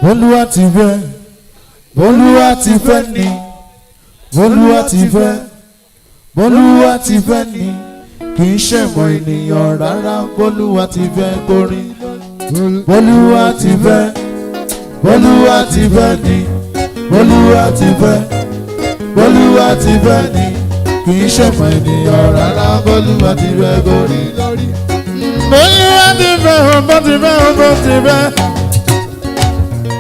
Olúwa ti fẹ́, Olúwa ti fẹ́ ni, Olúwa ti fẹ́, Olúwa ti fẹ́ ni, kì í ṣẹ̀mọ̀ ènìyàn rárá. Olúwa ti fẹ́ kórí, Olúwa ti fẹ́, Olúwa ti fẹ́ ni, Olúwa ti fẹ́, Olúwa ti fẹ́ ni, kì í ṣẹ̀mọ̀ ènìyàn rárá. Olúwa ti fẹ́ kórí lórí. Olúwa ti fẹ́, bó ti fẹ́, bó ti fẹ́,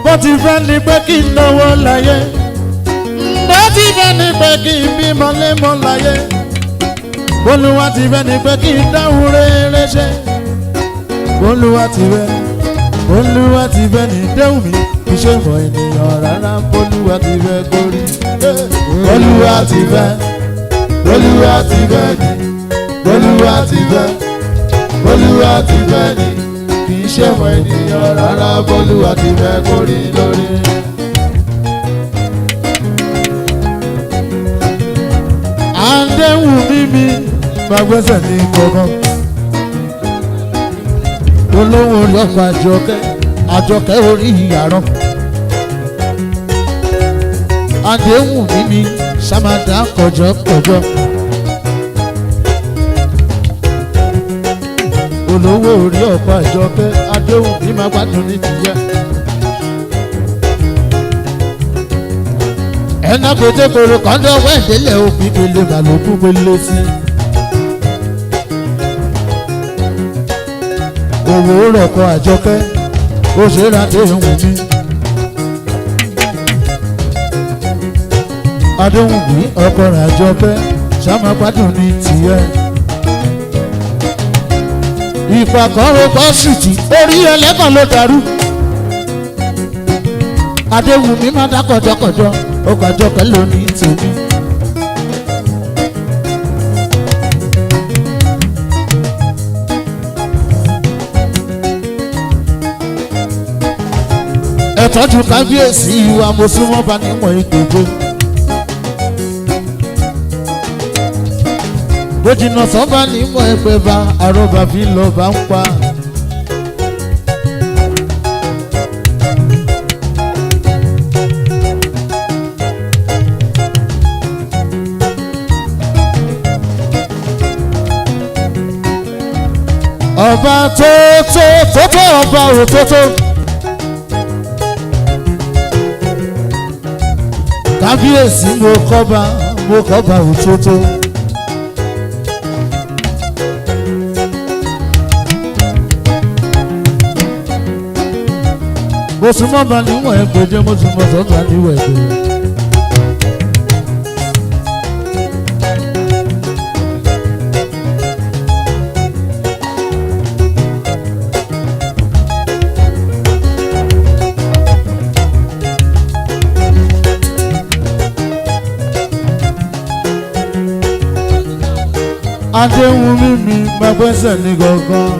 bó ti fẹ́ ni pé kí n náwó láyé, bó ti fẹ́ ni pé kí n bímọ lémọ́ láyé, Olúwa ti fẹ́ ni pé kí n dáhùn rere ṣe. Olúwa ti fẹ́, Olúwa ti fẹ́ ni déhùn mi, kì í ṣe mọ̀ ènìyàn rárá. Olúwa ti fẹ́ kórí, Olúwa ti fẹ́, Olúwa ti fẹ́ ni, Olúwa ti fẹ́, Olúwa ti fẹ́ ni, kì í ṣe mọ̀ ènìyàn rárá. Olúwa ti fẹ́ kórí lórí. Àdéhùn mímí máa gbẹ́sẹ̀ ní kọ̀ọ̀kan. Olówó orí ọkọ̀ Àjọkẹ́, Àjọkẹ́ orí ìyàrán. Àdéhùn mímí sàmàdà kọjọkọjọ. Olówó orí ọkọ̀ Àjọkẹ́, àdéhùn mímí máa gbádùn ní tìyẹ. Ẹ̀nà pété koro kọ́ńdọ̀ wẹ́ẹ̀dẹ́lẹ̀ òfin pèlè màlúkú pèlè sí. Owó rọ̀kọ̀ Àjọkẹ́, ó ṣe ra déhùn mi. Adéhùn bí ọkọ̀ Àjọkẹ́, sàmàgbádùn ní tìyẹ. Ìpàkọ́rọ̀ pọ́sùtì, orí ẹlẹ́kàn ló dàrú. Adéhùn mi máa dá kọjọkọjọ, ọkọ̀ Àjọkẹ́ ló ní tèmi. Ẹ̀tọ́jú kábíyèsí wa mo súnmọ́ bá nímọ̀ ìgbèjò. Bójìnà sọ́ba nímọ̀ ẹgbẹ́ bá àrọ́bà fi lọ bá ń pa. Ọba tótó ọba òtótó. Kábíyèsí mo kọ́ba òtótó. Mo súnmọ́ bá níwọ̀n ẹgbẹ̀jẹ̀, mo súnmọ́ sọ́ba níwọ̀n ẹgbẹ̀jẹ̀. Adéhùn mímí máa gbẹ́sẹ̀ ní gangan.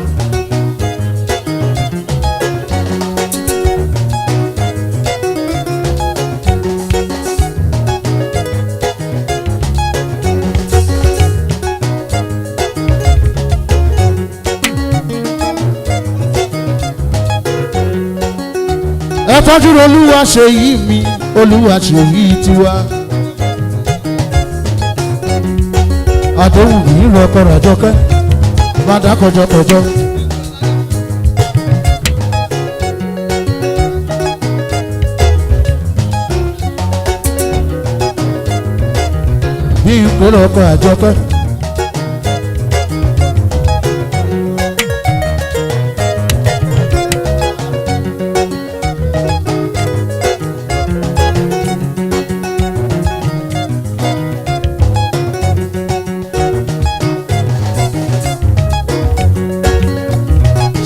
Ẹ tọ́jú Olúwa ṣe yí mi, Olúwa ṣe yí tiwa. Adéhùn mi rọ̀kọ̀ Àjọkẹ́, máa dá kọjọkọjọ. Bí ipò rọ̀kọ̀ Àjọkẹ́.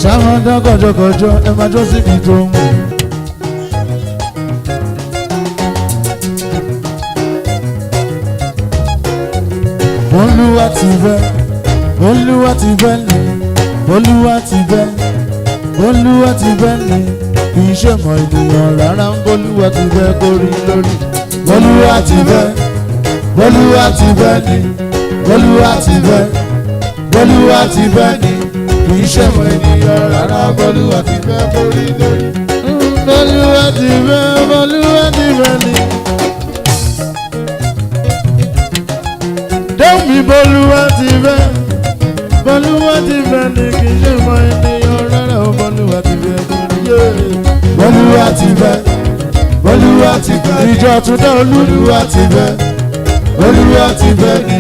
Sáwọn dá kọjọkọjọ, ẹ máa jọ síbi tó ń wù. Olúwa ti fẹ́, Olúwa ti fẹ́ ni, Olúwa ti fẹ́, Olúwa ti fẹ́ ni, kì í ṣe mọ̀ ènìyàn rárá. Olúwa ti fẹ́ kórí lórí. Olúwa ti fẹ́, Olúwa ti fẹ́ ni, Olúwa ti fẹ́, Olúwa ti fẹ́ ni, kì í ṣe mọ̀ ènìyàn rárá. Olúwa ti fẹ́ kórí lórí. Olúwa ti ti fẹ́ Olúwa ti fẹ́ ni. Dáhùn mi bọ́lúwa ti fẹ́ Olúwa ti fẹ́ ni kì í ṣe mọ ènìyàn rárá o Olúwa ti fẹ́ ni. Olúwa ti fẹ́ Olúwa ti fẹ́ ìjọ àtúndà Olúwa ti fẹ́ Olúwa ti fẹ́ ni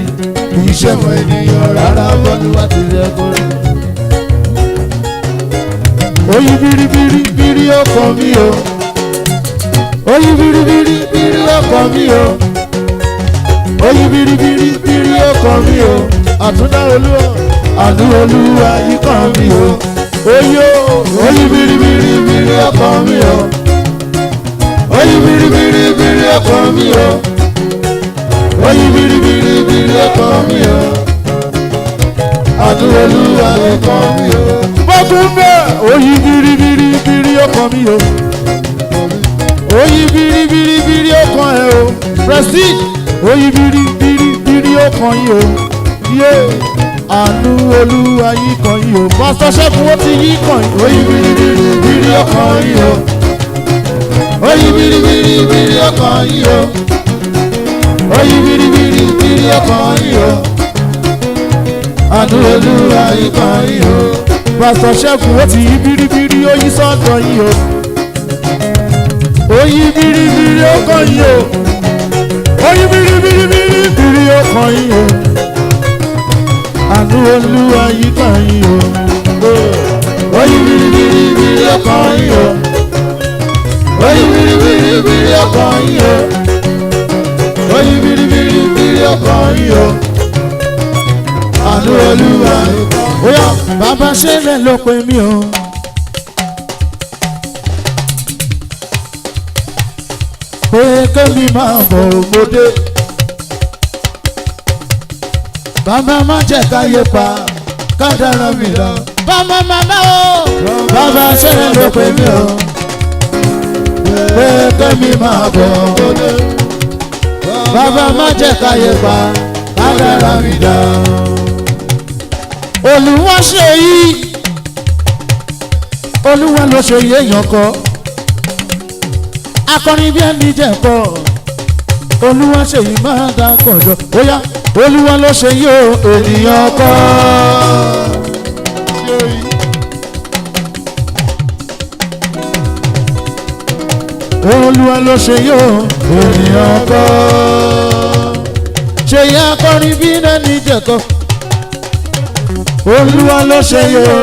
kì í ṣe mọ ènìyàn rárá Olúwa ti fẹ́ ni. Oyi biribiri biri ọkàn mi o. Oyi biribiri biri ọkàn mi o. Oyi biribiri biri ọkàn mi o. Àtúndá Olúwa àánú Olúwa yìí kàn mí o. Oyo oyi biribiri biri ọkàn mi o. Oyi biribiri biri ọkàn mi o. Oyi biribiri biri ọkàn mi o. Àánú Olúwa yìí kàn mí o. Bọ́dún bẹ́ẹ̀ oyi biribiri biri ọkàn mi o. Oyi biribiri biri ọkàn ẹ o. Prestige oyi biribiri biri ọkàn yìí o. Yé àánú Olúwa yìí kàn yìí o. Pásítọ̀ Ṣẹ́gun ó ti yí kàn yìí. Oyi biribiri biri ọkàn yìí o. Oyi biribiri biri ọkàn yìí o. Oyi biribiri biri ọkàn yìí o. Àánú Olúwa yìí kàn yìí o. Pásítọ̀ Ṣẹ́gun ó ti yí biribiri ó yí sọ́dọ̀ yìí o. Oyi biribiri ó kàn yìí o. Oyi biribiri biri ó kàn yìí o. Àánú Olúwa yìí kàn yìí o. Oyi biribiri biri ó kàn yìí o. Oyi biribiri biri ó kàn yìí o. Oyi biribiri biri ó kàn yìí o. Àánú Olúwa yìí kàn yìí o. Oya bàbá ṣẹlẹ̀ ló pè mí o. Pé kébì máa bọ̀ òmòdé. Bàbá má jẹ́ káyé pa kádàrá mi lọ. Bàbá màmá o. Bàbá ṣẹlẹ̀ ló pè mí o. Pé kébì máa bọ̀ òmòdé. Bàbá má jẹ́ káyé pa kádàrá mi lọ. Olúwa ṣe yìí. Olúwa ló ṣe yìí èèyàn kọ. Akọrin bí ẹni jẹ́ kọ́. Olúwa ṣe yìí máa dá kọjọ. Bóyá Olúwa ló ṣe yìí o ènìyàn kọ́. Olúwa ló ṣe yìí o ènìyàn kọ́. Ṣe yìí akọrin bí ẹni jẹ́ kọ́. Olúwa ló ṣe yìí o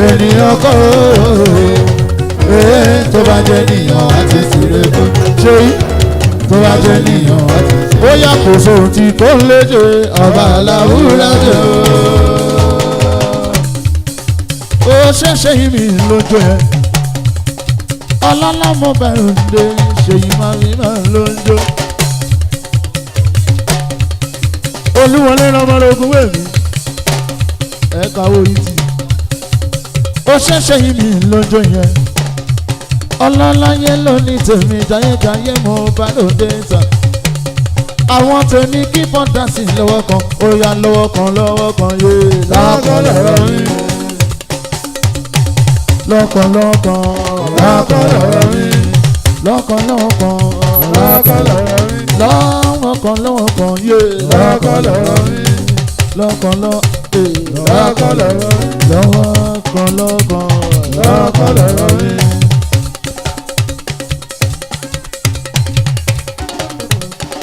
ènìyàn kọ́. Tó bá jẹ́ nìyàn àti tìrẹ kó ṣe yìí. Tó bá jẹ́ nìyàn àti tìrẹ. Ó yà kó sóhun tí kò léje ọba aláwùrá jẹ́ o. Ó ṣẹ̀ṣẹ̀ yìí mi lójó yẹn. Ọlọ́lá mo bẹ̀rù dé ṣe yìí máa mi máa lójó. Olúwọlé rọmọlógún wèmí. Ẹ̀ka wo yìí ti. Ó ṣẹ̀ṣẹ̀ yìí mi lójó yẹn. Ọlọ́láyé ló ní tèmi jayéjayé mo bá lóde ta. Àwọn tèmi kí bọ́dà sí lọ́wọ́ kan. Ó yá lọ́wọ́ kan yé. Lọ́kàn lọ́rọ̀ mi. Lọ́kàn lọ́kàn. Lọ́kàn lọ́rọ̀ mi. Lọ́kàn lọ́kàn. Lọ́kàn lọ́rọ̀ mi. Lọ́kàn yé. Lọ́kàn lọ́rọ̀ mi. Lọ́kàn lọ́kàn. Lọ́kàn lọ́rọ̀ mi. Lọ́kàn lọ́rọ̀ mi.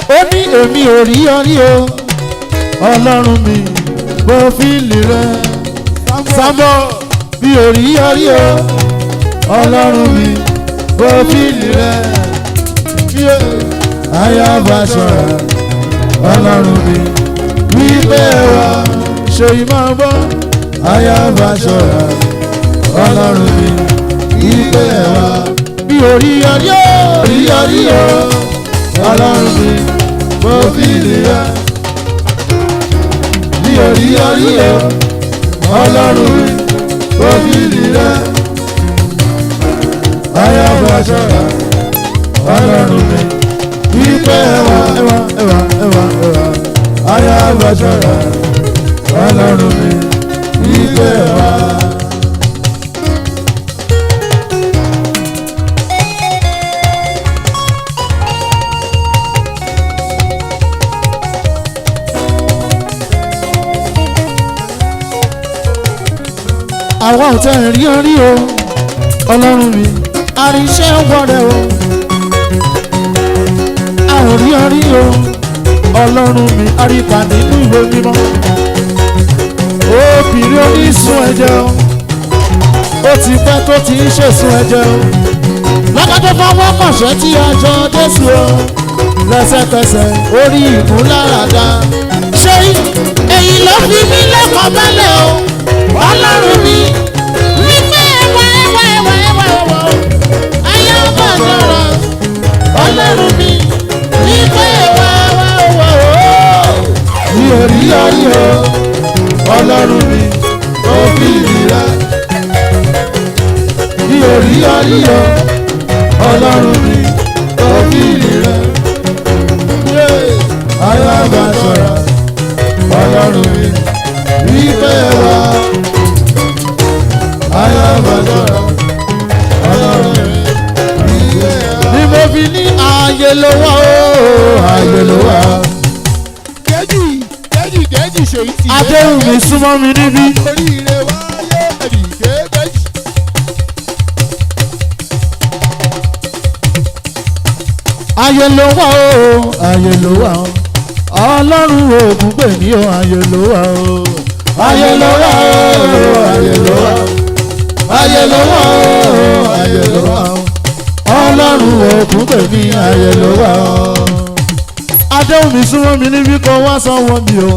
Ó ní èmi ò rí ọrí o Ọlọ́run mi bó fíìlì rẹ sábọ̀ mi ò rí ọrí o Ọlọ́run mi bó fíìlì rẹ ayábàṣọra Ọlọ́run mi wípé wa ṣe ìmọ̀ bọ́ ayábàṣọra Ọlọ́run mi wípé wa mi ò rí ọrí o Ọlọ́run mi bó fíìlì rẹ mi ò rí ọrí o Ọlọ́run mi bó fíìlì rẹ ayábàṣọra Ọlọ́run mi wípé ẹwà ayábàṣọra Ọlọ́run mi wípé ẹwà. àwa ò tẹ̀ rí orí o ọlọ́run mi àríṣẹ́ wọ̀rẹ́ o a ò rí orí o ọlọ́run mi àríkà nínú ìwé mímọ́ obìnrin onísun ẹ̀jẹ̀ o ó ti pẹ́ tó ti ń ṣèsun ẹ̀jẹ̀ o lọ́kàtọ́ fọwọ́ kànṣẹ́ tí a jọ Jésù o lẹ́sẹ̀kẹsẹ̀ orí ìmúláradá ṣé èyí ló fi mí lẹ́kọ̀ọ́ balẹ̀ o ọlọ́run mi wípé ẹwà ayé ọmọ àjọrò ọlọ́run mi wípé ẹwà mi ò rí ayé o ọlọ́run mi ó fi ìrírá mi ò rí ayé o ọlọ́run mi ó fi ìrírá ayé ọmọ àjọrò ọlọ́run mi wípé ẹwà ayé ọmọ àjọrò ọlọ́run mi wípé ẹwà. ni mo fi ní ààyè ló wà o ààyè ló wà. Kẹ́jì ṣe ìtì. Adéhùn mi súnmọ́ mi níbí. Oríire wáyé ẹ̀dì kéèkéjì. Ààyè ló wà o ààyè ló wà o ọlọ́run òògùn pè ní o ààyè ló wà o ààyè ló wà o ààyè ló wà o ààyè ló wà o ààyè ló wà o ọlọ́run òògùn pè ní ààyè ló wà o. Adéhùn mi súnmọ́ mi níbí kan wá sanwó mi o.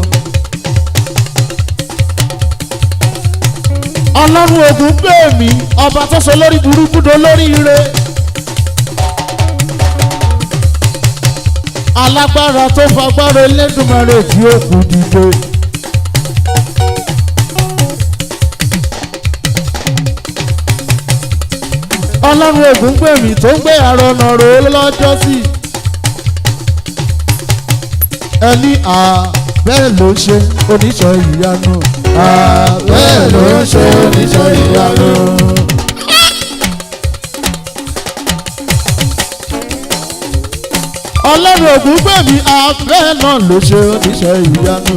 Ọlọ́run òògùn pè mí ọba tó sọ lórí burúkú do lórí ire. Alágbára tó fagbára Elédùmarè tí ó kù dìde. Ọlọ́run ògùn pè mí tó ń gbé àrọ̀nà rò lọ́jọ́ sí. Ẹni bẹ́ẹ̀ ló ṣe oníṣọ́ ìyanu. Bẹ́ẹ̀ ló ṣe oníṣọ́ ìyanu. Ọlọ́run ògùn pè mí bẹ́ẹ̀ náà ló ṣe oníṣẹ́ ìyanu.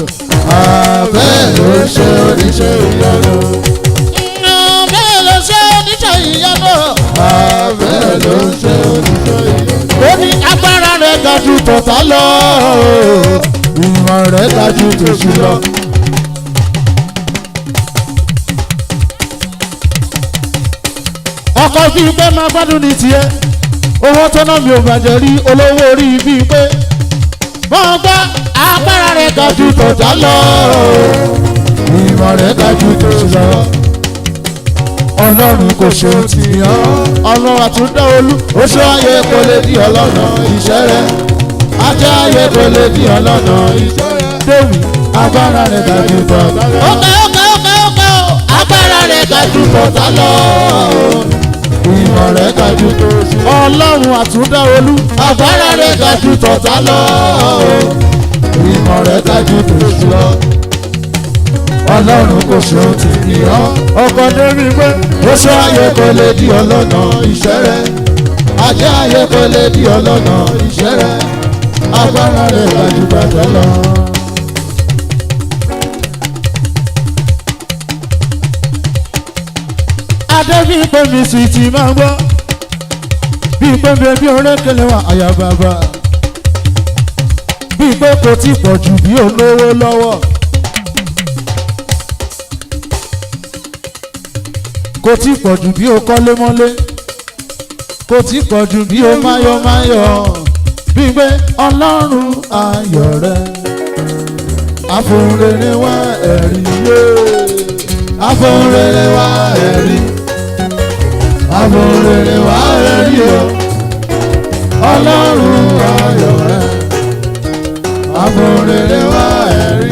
Bẹ́ẹ̀ ló ṣe oníṣẹ́ ìyanu. Bẹ́ẹ̀ ló ṣe oníṣẹ́ ìyanu. Bẹ́ẹ̀ ló ṣe oníṣẹ́ ìyanu. Ó ní agbára rẹ̀ ga jù tọ̀tá lọ, ìmọ̀ rẹ̀ ga jù tòṣì lọ. Ọkọ̀ fi pé máa gbádùn ní tiẹ̀. Owó tọ́nà mi ò bàjẹ́ rí olówó orí bíi pé wọ́n gbá agbára rẹ̀ ga jù tọ̀tá lọ, ìmọ̀ rẹ̀ ga jù tòṣì lọ. Ọlọ́run kò ṣe ti hàn, ọlọ́run àtúndá olú, ó ṣọ́ ayé kò lè di ọlọ́nà iṣẹ́ rẹ̀, ajá ayé kò lè di ọlọ́nà iṣẹ́ rẹ̀. Déwì agbára rẹ̀ ga jù tọ̀tá lọ. Agbára rẹ̀ ga jù tọ̀tá lọ, ìmọ̀ rẹ̀ ga jù tòṣì lọ. Ọlọ́run àtúndá olú, agbára rẹ̀ ga jù tọ̀tá lọ, ìmọ̀ rẹ̀ ga jù tòṣì lọ. Ọlọ́run kò ṣe ti ní ọ́. Ọkọ̀ débi pé ó ṣọ́ ayé kò lè di ọlọ́nà iṣẹ́ rẹ̀, ajá ayé kò lè di ọlọ́nà iṣẹ́ rẹ̀, agbára rẹ̀ ga jù bàtà lọ. Adé bí pé mi sì ti máa gbọ́, bí pé bèbí orékèlè wà àyà bàbá, bí pé kò tí pọ̀ jù bí olówó lọ́wọ́. Kò tí pọ̀ jù bí o kọ́lé mọ́lé, kò tí pọ̀ jù bí o máyọ̀máyọ̀, bí pé ọlọ́run ayọ̀ rẹ̀ àfòrèrè wá ẹ̀rí yé, àfòrèrè wá ẹ̀rí, àfòrèrè wá ẹ̀rí o, ọlọ́run ayọ̀ rẹ̀ àfòrèrè wá ẹ̀rí.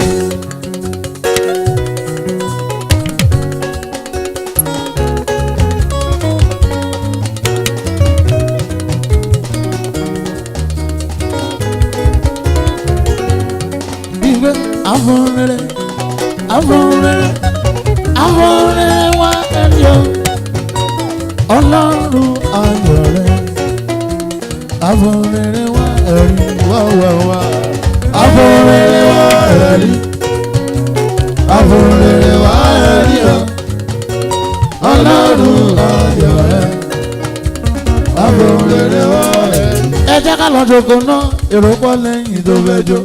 Àfòrèrè, àfòrèrè, àfòrèrè wá ẹ̀rí o, ọlọ́run ayọ̀ rẹ̀ àfòrèrè wá ẹ̀rí wá, àfòrèrè wá ẹ̀rí, àfòrèrè wá ẹ̀rí o, ẹ jẹ́ ká lọ jókòó náà èrò pọ̀ lẹ́yìn tó fẹ́ jó.